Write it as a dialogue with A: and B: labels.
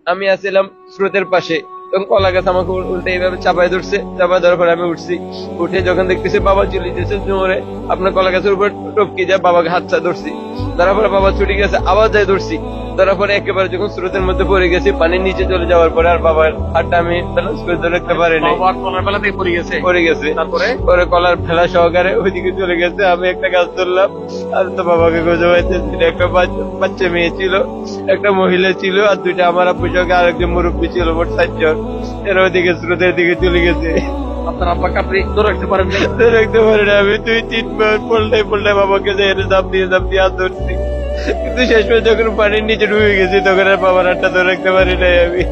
A: আমি আসছিলাম স্রোতের পাশে, তখন কলা গাছ আমাকে উল্টে এইভাবে চাপায় ধরছে। চাপায় ধরার পরে আমি উঠছি, উঠে যখন দেখতেছি বাবা চলে যেতেছে জোরে, আপনার কলা গাছের উপর টপকে যায়, বাবাকে হাতটা ধরছি। ধরার পরে বাবা ছুটে গেছে, আবার যাই ধরছি। ধরার পরে একেবারে যখন স্রোতের মধ্যে পড়ে গেছি, পানির নিচে চলে যাওয়ার পরে আর বাবার হাতটা আমি ব্যালেন্স করে ধরে রাখতে পারিনি,
B: বাবার কলার বেলা থেকে পড়ে গেছে।
A: পড়ে গেছে।
B: তারপরে
A: পরে কলার ফেলা সহকারে ওইদিকে চলে গেছে। আমি একটা গাছ ধরলাম, আর তো বাবাকে খুঁজে পাইতেছি না। একটা বাচ্চা মেয়ে ছিল, একটা মহিলা ছিল, আর দুইটা আমার আব্বুর সঙ্গে আরেকজন মুরব্বী ছিল, মোট 4 জন। এরা ওইদিকে স্রোতের দিকে চলে গেছে।
B: আপনার আব্বাকে আপনি ধরে রাখতে পারেন না।
A: ধরে রাখতে পারি না আমি, 2-3 বার পল্টায় বাবাকে যে জাপ দিয়ে হাত ধরছি, কিন্তু শেষ পর্যন্ত যখন পানির নিচে ডুবে গেছি তখন আর বাবার হাতটা ধরে রাখতে পারি নাই আমি।